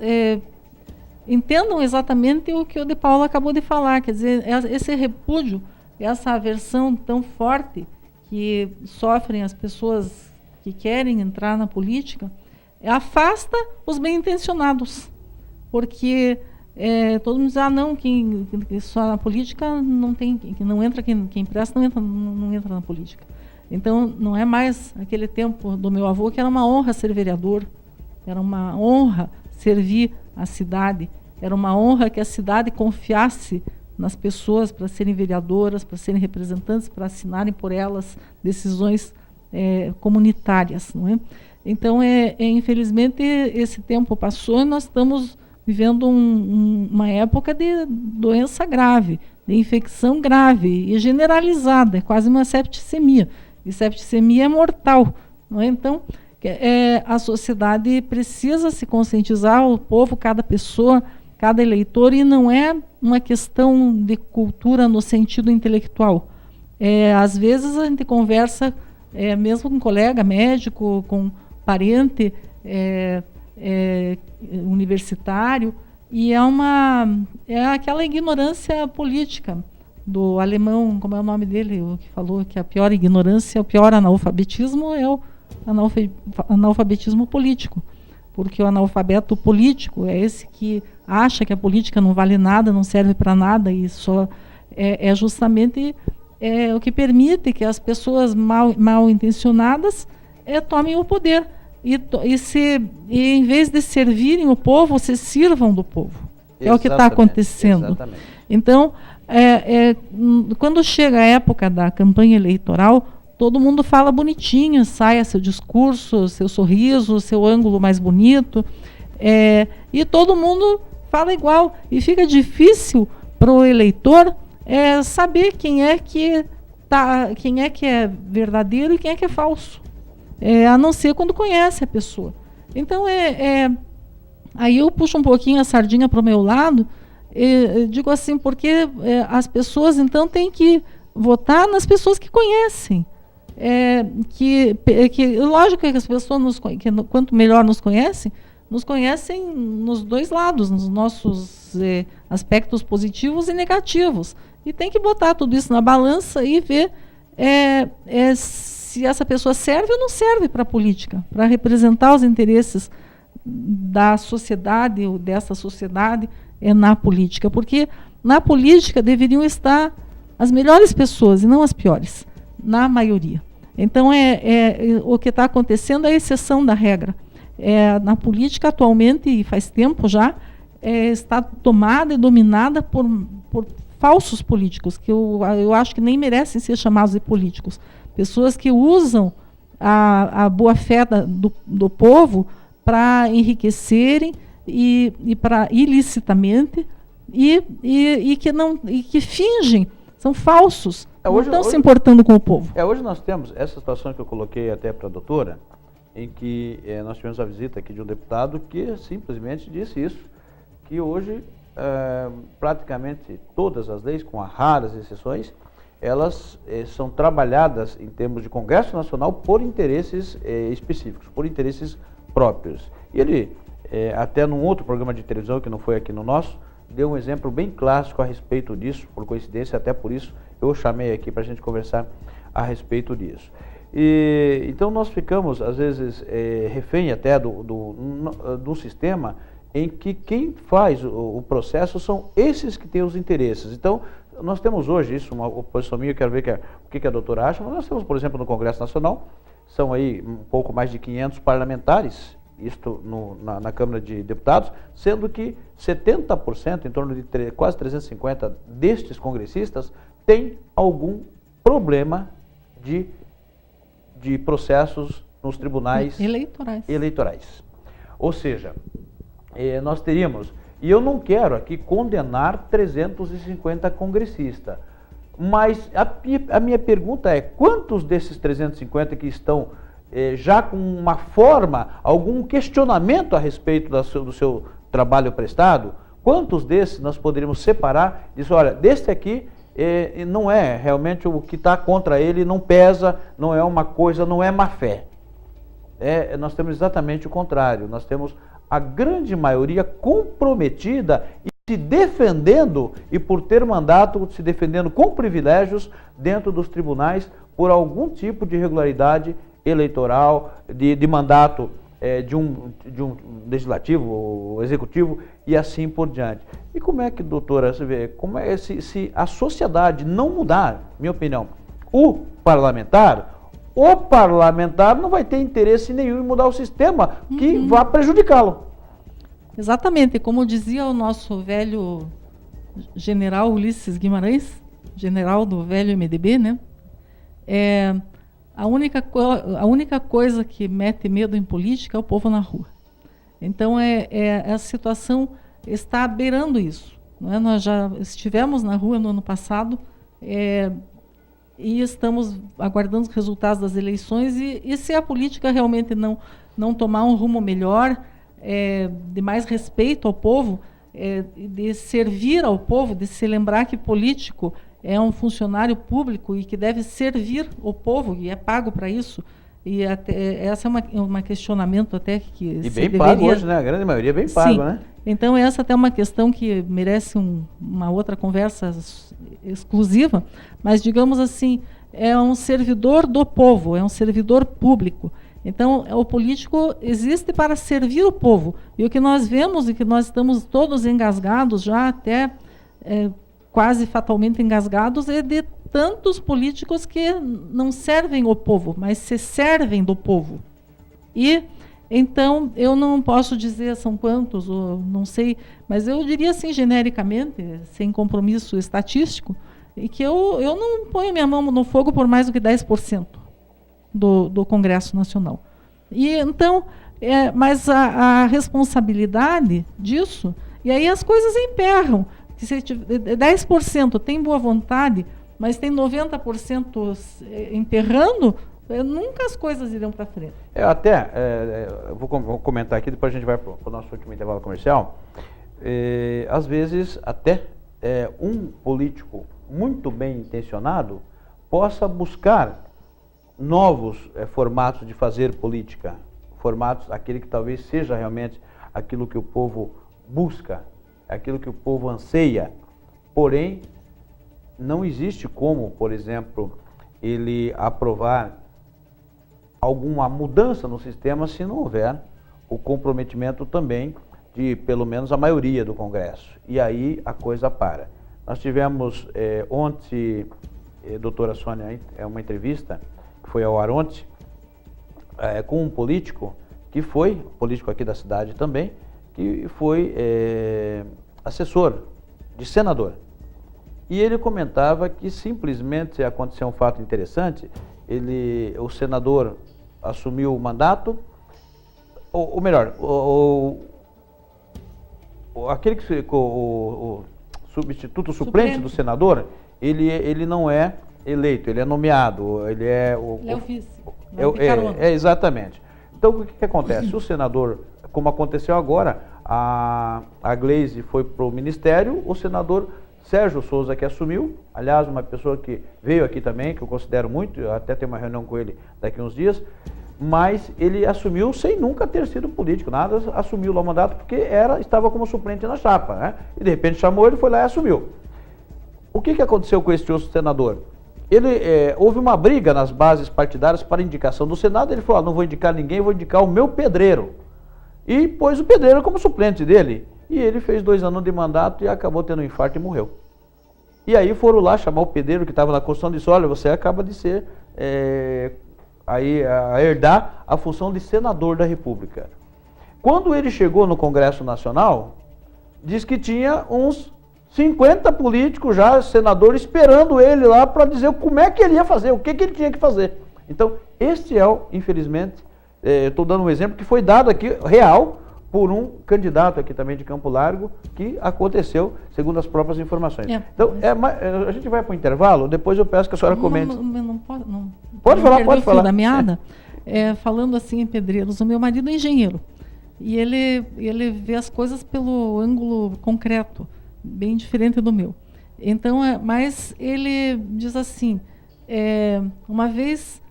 entendam exatamente o que o De Paula acabou de falar. Quer dizer, esse repúdio, essa aversão tão forte que sofrem as pessoas que querem entrar na política, afasta os bem-intencionados. Porque todo mundo diz, não, quem só na política não tem, que não entra, quem presta não entra na política. Então, não é mais aquele tempo do meu avô que era uma honra ser vereador, era uma honra servir a cidade, era uma honra que a cidade confiasse nas pessoas para serem vereadoras, para serem representantes, para assinarem por elas decisões comunitárias. Não é? Então, infelizmente, esse tempo passou e nós estamos vivendo uma época de doença grave, de infecção grave e generalizada, é quase uma septicemia. E septicemia é mortal. Não é? Então, a sociedade precisa se conscientizar, o povo, cada pessoa, cada eleitor, e não é uma questão de cultura no sentido intelectual. Às vezes a gente conversa mesmo com um colega médico, com parente universitário, e é aquela ignorância política do alemão, como é o nome dele, o que falou que a pior ignorância, o pior analfabetismo é o analfabetismo político, porque o analfabeto político é esse que acha que a política não vale nada, não serve para nada, e só justamente o que permite que as pessoas mal intencionadas tomem o poder e em vez de servirem o povo, se sirvam do povo. É o que está acontecendo. Exatamente. Então, quando chega a época da campanha eleitoral, todo mundo fala bonitinho, saia seu discurso, seu sorriso, seu ângulo mais bonito, e todo mundo fala igual. E fica difícil para o eleitor saber quem é que é verdadeiro e quem é que é falso, a não ser quando conhece a pessoa. Então, aí eu puxo um pouquinho a sardinha para o meu lado, digo assim, porque as pessoas, então, têm que votar nas pessoas que conhecem. Lógico que as pessoas, quanto melhor nos conhecem nos dois lados, nos nossos aspectos positivos e negativos. E tem que botar tudo isso na balança e ver se essa pessoa serve ou não serve para a política, para representar os interesses da sociedade ou dessa sociedade na política. Porque na política deveriam estar as melhores pessoas e não as piores, na maioria. Então, o que está acontecendo é a exceção da regra. Na política, atualmente, e faz tempo já, está tomada e dominada por falsos políticos, que eu acho que nem merecem ser chamados de políticos. Pessoas que usam a boa-fé do povo para enriquecerem e para ilicitamente e que fingem, são falsos, não estão se importando com o povo. Hoje nós temos essa situação que eu coloquei até para a doutora, em que nós tivemos a visita aqui de um deputado que simplesmente disse isso, que hoje praticamente todas as leis, com raras exceções, elas são trabalhadas em termos de Congresso Nacional por interesses específicos, por interesses próprios. E ele, até num outro programa de televisão, que não foi aqui no nosso, deu um exemplo bem clássico a respeito disso, por coincidência, até por isso eu chamei aqui para a gente conversar a respeito disso. Então nós ficamos, às vezes, refém até do sistema em que quem faz o processo são esses que têm os interesses. Então, nós temos hoje isso, uma oposição minha, eu quero ver o que a doutora acha, mas nós temos, por exemplo, no Congresso Nacional, são aí um pouco mais de 500 parlamentares, isto na Câmara de Deputados, sendo que 70%, em torno de quase 350 destes congressistas, têm algum problema de processos nos tribunais eleitorais. Ou seja, nós teríamos, e eu não quero aqui condenar 350 congressistas, Mas a minha pergunta é, quantos desses 350 que estão já com uma forma, algum questionamento a respeito do seu trabalho prestado, quantos desses nós poderíamos separar e dizer, olha, deste aqui não é realmente o que está contra ele, não pesa, não é uma coisa, não é má fé. Nós temos exatamente o contrário, nós temos a grande maioria comprometida e se defendendo, e por ter mandato, se defendendo com privilégios dentro dos tribunais por algum tipo de irregularidade eleitoral, de mandato de um legislativo ou executivo e assim por diante. E como é que, doutora, você vê, como é se a sociedade não mudar, minha opinião, o parlamentar não vai ter interesse nenhum em mudar o sistema que vá prejudicá-lo. Exatamente, como dizia o nosso velho general Ulisses Guimarães, general do velho MDB, né? A única coisa que mete medo em política é o povo na rua. Então, a situação está beirando isso. Não é? Nós já estivemos na rua no ano passado e estamos aguardando os resultados das eleições e se a política realmente não tomar um rumo melhor, de mais respeito ao povo, de servir ao povo, de se lembrar que político é um funcionário público e que deve servir o povo e é pago para isso. E essa é um questionamento até que e bem pago hoje, né? A grande maioria é bem pago, sim, né? Então essa até é uma questão que merece uma outra conversa exclusiva, mas digamos assim, é um servidor do povo, é um servidor público. Então o político existe para servir o povo. E o que nós vemos e que nós estamos todos engasgados já até quase fatalmente engasgados é de tantos políticos que não servem o povo, mas se servem do povo. E, então, eu não posso dizer são quantos, ou não sei, mas eu diria assim, genericamente, sem compromisso estatístico, e que eu não ponho minha mão no fogo por mais do que 10% do Congresso Nacional. E, então, mas a responsabilidade disso, e aí as coisas emperram. Se 10% tem boa vontade, mas tem 90% emperrando, nunca as coisas irão para frente. Eu vou comentar aqui, depois a gente vai para o nosso último intervalo comercial. Às vezes, até um político muito bem intencionado possa buscar novos formatos de fazer política, formatos, aquele que talvez seja realmente aquilo que o povo busca, aquilo que o povo anseia, porém, não existe como, por exemplo, ele aprovar alguma mudança no sistema se não houver o comprometimento também de, pelo menos, a maioria do Congresso. E aí a coisa para. Nós tivemos ontem, doutora Sônia, uma entrevista que foi ao ar ontem, com um político que foi, político aqui da cidade também, que foi assessor de senador. E ele comentava que simplesmente aconteceu um fato interessante, o senador assumiu o mandato, ou melhor, aquele que o substituto suplente do senador, ele não é eleito, ele é nomeado, ele é o vice. Exatamente. Então, o que acontece? O senador, como aconteceu agora, a Gleisi foi para o ministério, o senador Sérgio Souza que assumiu, aliás, uma pessoa que veio aqui também, que eu considero muito, eu até tenho uma reunião com ele daqui a uns dias, mas ele assumiu sem nunca ter sido político, nada, assumiu lá o mandato porque estava como suplente na chapa, né? E de repente chamou, ele foi lá e assumiu. O que aconteceu com esse outro senador? Houve uma briga nas bases partidárias para indicação do Senado, ele falou, não vou indicar ninguém, vou indicar o meu pedreiro. E pôs o pedreiro como suplente dele. E ele fez 2 anos de mandato e acabou tendo um infarto e morreu. E aí foram lá chamar o pedreiro que estava na construção e disse, olha, você acaba de ser, a herdar a função de senador da República. Quando ele chegou no Congresso Nacional, diz que tinha uns 50 políticos já, senadores, esperando ele lá para dizer como é que ele ia fazer, o que ele tinha que fazer. Então, este infelizmente, estou dando um exemplo que foi dado aqui, real, por um candidato aqui também de Campo Largo, que aconteceu segundo as próprias informações. Então, a gente vai para o intervalo, depois eu peço que a senhora comente. Pode falar. Da meada, falando assim em Pedreiros, o meu marido é engenheiro, e ele vê as coisas pelo ângulo concreto, bem diferente do meu. Então, mas ele diz assim, uma vez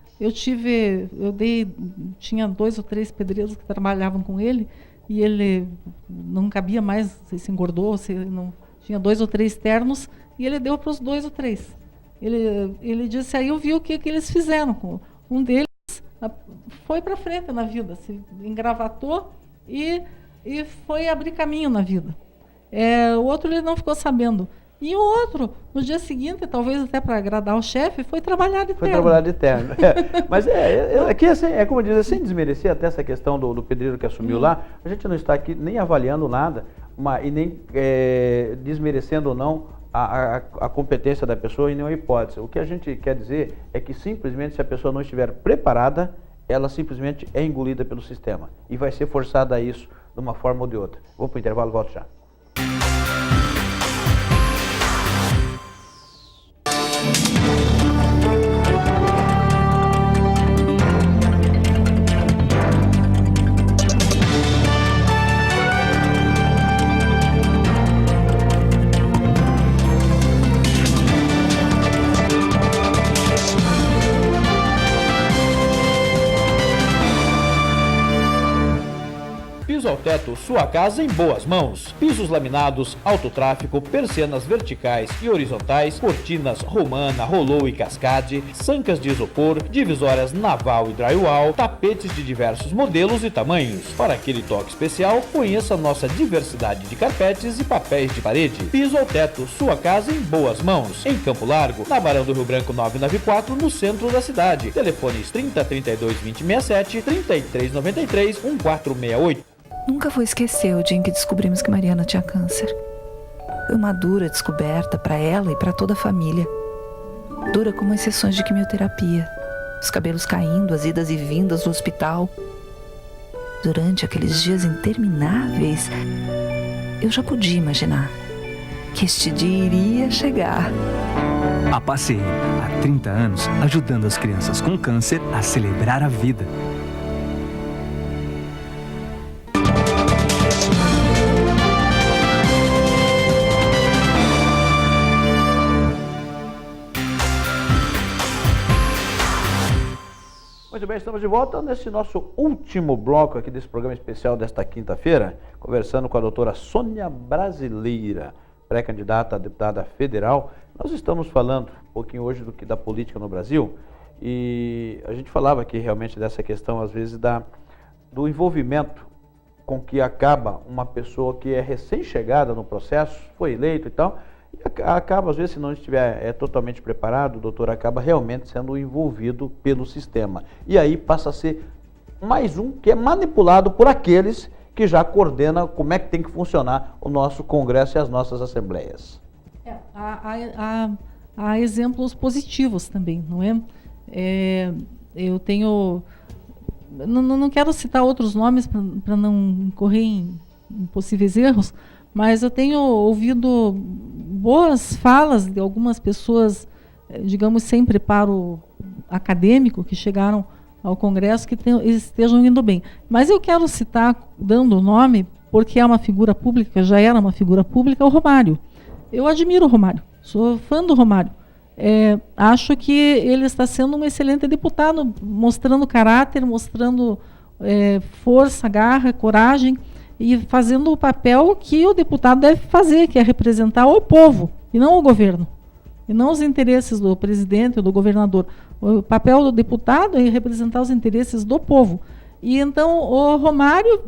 tinha 2 ou 3 pedreiros que trabalhavam com ele, e ele não cabia mais, se engordou, se não tinha 2 ou 3 ternos, e ele deu para os 2 ou 3. Ele disse, aí eu vi o que eles fizeram. Um deles foi para frente na vida, se engravatou e foi abrir caminho na vida. O outro ele não ficou sabendo. E o outro, no dia seguinte, talvez até para agradar o chefe, foi trabalhar de terno. Mas aqui, assim, como diz, sem desmerecer até essa questão do pedreiro que assumiu lá, a gente não está aqui nem avaliando nada, e nem desmerecendo ou não a competência da pessoa em nenhuma hipótese. O que a gente quer dizer é que simplesmente se a pessoa não estiver preparada, ela simplesmente é engolida pelo sistema e vai ser forçada a isso de uma forma ou de outra. Vou para o intervalo, volto já. Piso ao teto, sua casa em boas mãos. Pisos laminados, autotráfico, persianas verticais e horizontais, cortinas romana, rolou e cascade, sancas de isopor, divisórias naval e drywall, tapetes de diversos modelos e tamanhos. Para aquele toque especial, conheça nossa diversidade de carpetes e papéis de parede. Piso ao teto, sua casa em boas mãos. Em Campo Largo, na Barão do Rio Branco 994, no centro da cidade. Telefones 3032 2067, 3393 1468. Nunca vou esquecer o dia em que descobrimos que Mariana tinha câncer. Foi uma dura descoberta para ela e para toda a família. Dura como as sessões de quimioterapia, os cabelos caindo, as idas e vindas do hospital. Durante aqueles dias intermináveis, eu já podia imaginar que este dia iria chegar. A PACEI, há 30 anos, ajudando as crianças com câncer a celebrar a vida. Muito bem, estamos de volta nesse nosso último bloco aqui desse programa especial desta quinta-feira, conversando com a doutora Sônia Brasileira, pré-candidata a deputada federal. Nós estamos falando um pouquinho hoje da política no Brasil, e a gente falava aqui realmente dessa questão, às vezes, do envolvimento com que acaba uma pessoa que é recém-chegada no processo, foi eleito e tal, e acaba, às vezes, se não estiver totalmente preparado, o doutor acaba realmente sendo envolvido pelo sistema. E aí passa a ser mais um que é manipulado por aqueles que já coordenam como é que tem que funcionar o nosso Congresso e as nossas assembleias. Há exemplos positivos também, não é? Eu tenho... Não quero citar outros nomes para não incorrer em possíveis erros, mas eu tenho ouvido boas falas de algumas pessoas, digamos, sem preparo acadêmico, que chegaram ao Congresso, que estejam indo bem. Mas eu quero citar, dando o nome, porque é uma figura pública, já era uma figura pública, o Romário. Eu admiro o Romário, sou fã do Romário. Acho que ele está sendo um excelente deputado, mostrando caráter, mostrando força, garra, coragem, e fazendo o papel que o deputado deve fazer, que é representar o povo, e não o governo, e não os interesses do presidente ou do governador. O papel do deputado é representar os interesses do povo. E então o Romário,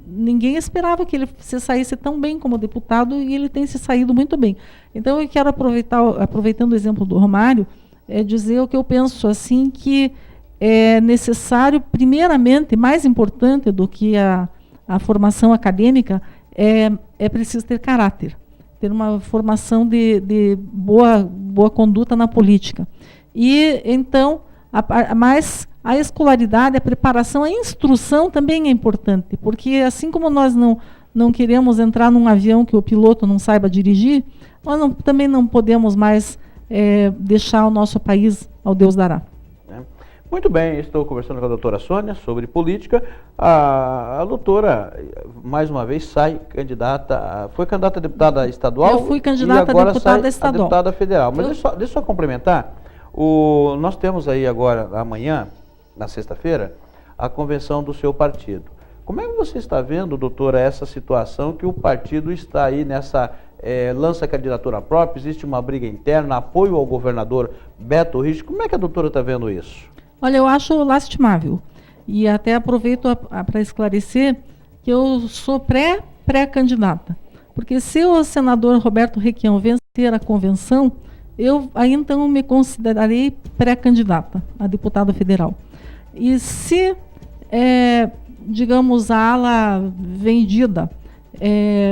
ninguém esperava que ele se saísse tão bem como deputado, e ele tem se saído muito bem. Então eu quero aproveitando o exemplo do Romário, dizer o que eu penso, assim, que é necessário, primeiramente, mais importante do que a formação acadêmica, é preciso ter caráter, ter uma formação de boa conduta na política. E, então, Mas a escolaridade, a preparação, a instrução também é importante, porque assim como nós não queremos entrar num avião que o piloto não saiba dirigir, nós também não podemos mais deixar o nosso país ao Deus dará. Muito bem, estou conversando com a doutora Sônia sobre política. A doutora, mais uma vez, sai candidata, foi candidata a deputada estadual. Eu fui candidata e agora a deputada sai estadual. A deputada federal. Mas deixa eu só complementar. Nós temos aí agora, amanhã, na sexta-feira, a convenção do seu partido. Como é que você está vendo, doutora, essa situação que o partido está aí nessa... lança candidatura própria, existe uma briga interna, apoio ao governador Beto Richa. Como é que a doutora está vendo isso? Olha, eu acho lastimável. E até aproveito para esclarecer que eu sou pré-candidata. Porque se o senador Roberto Requião vencer a convenção, eu aí então me considerarei pré-candidata a deputada federal. E se, digamos, a ala vendida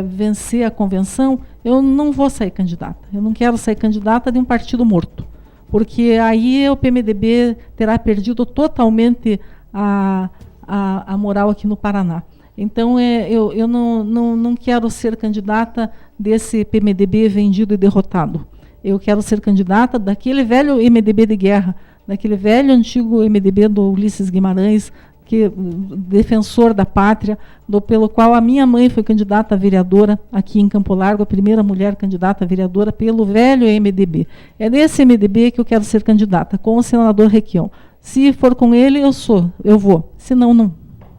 vencer a convenção, eu não vou sair candidata. Eu não quero sair candidata de um partido morto. Porque aí o PMDB terá perdido totalmente a moral aqui no Paraná. Então, eu não quero ser candidata desse PMDB vendido e derrotado. Eu quero ser candidata daquele velho MDB de guerra, daquele velho antigo MDB do Ulisses Guimarães, defensor da pátria, pelo qual a minha mãe foi candidata a vereadora aqui em Campo Largo, a primeira mulher candidata a vereadora pelo velho MDB. É nesse MDB que eu quero ser candidata, com o senador Requião. Se for com ele, eu vou. Se não, não.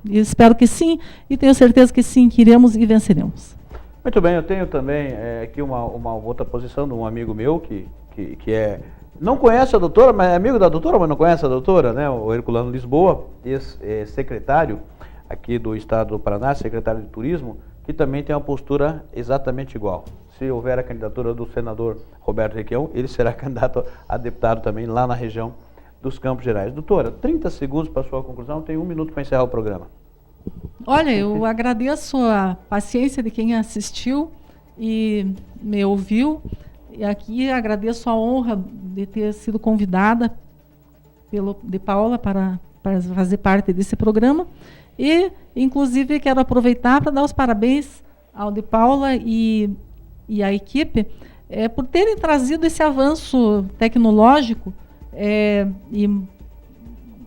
Eu espero que sim, e tenho certeza que sim, que iremos e venceremos. Muito bem, eu tenho também aqui uma outra posição de um amigo meu que não conhece a doutora, mas é amigo da doutora, mas não conhece a doutora, né? O Herculano Lisboa, ex-secretário aqui do estado do Paraná, secretário de Turismo, que também tem uma postura exatamente igual. Se houver a candidatura do senador Roberto Requião, ele será candidato a deputado também lá na região dos Campos Gerais. Doutora, 30 segundos para a sua conclusão, tem 1 minuto para encerrar o programa. Olha, eu agradeço a paciência de quem assistiu e me ouviu. E aqui agradeço a honra de ter sido convidada de Paula para fazer parte desse programa. E, inclusive, quero aproveitar para dar os parabéns ao de Paula e à equipe por terem trazido esse avanço tecnológico e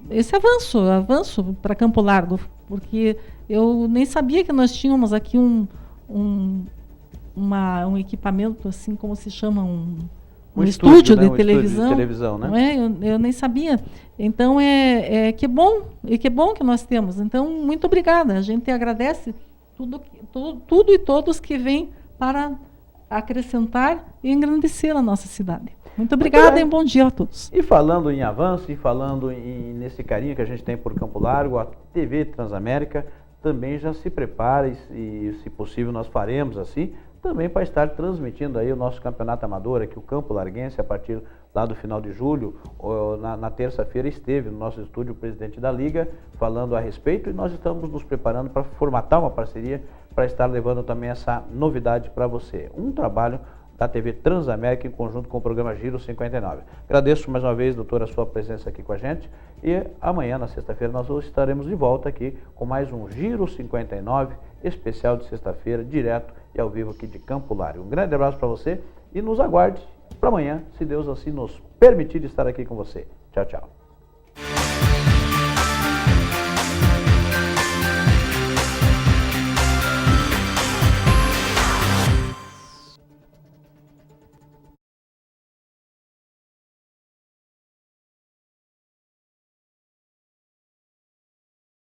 esse avanço para Campo Largo, porque eu nem sabia que nós tínhamos aqui um equipamento, assim como se chama, um estúdio, né? de televisão, né? Não é? Eu nem sabia. Então, que bom que nós temos. Então, muito obrigada. A gente agradece tudo e todos que vêm para acrescentar e engrandecer a nossa cidade. Muito obrigada e um bom dia a todos. E falando em avanço, e falando nesse carinho que a gente tem por Campo Largo, a TV Transamérica também já se prepara e se possível, nós faremos assim, também para estar transmitindo aí o nosso campeonato amador, aqui o Campo Larguense, a partir lá do final de julho. Na terça-feira esteve no nosso estúdio o presidente da Liga falando a respeito, e nós estamos nos preparando para formatar uma parceria para estar levando também essa novidade para você. Um trabalho da TV Transamérica em conjunto com o programa Giro 59. Agradeço mais uma vez, doutora, a sua presença aqui com a gente, e amanhã, na sexta-feira, nós estaremos de volta aqui com mais um Giro 59, especial de sexta-feira, direto e ao vivo aqui de Campo Largo. Um grande abraço para você e nos aguarde para amanhã, se Deus assim nos permitir estar aqui com você. Tchau, tchau.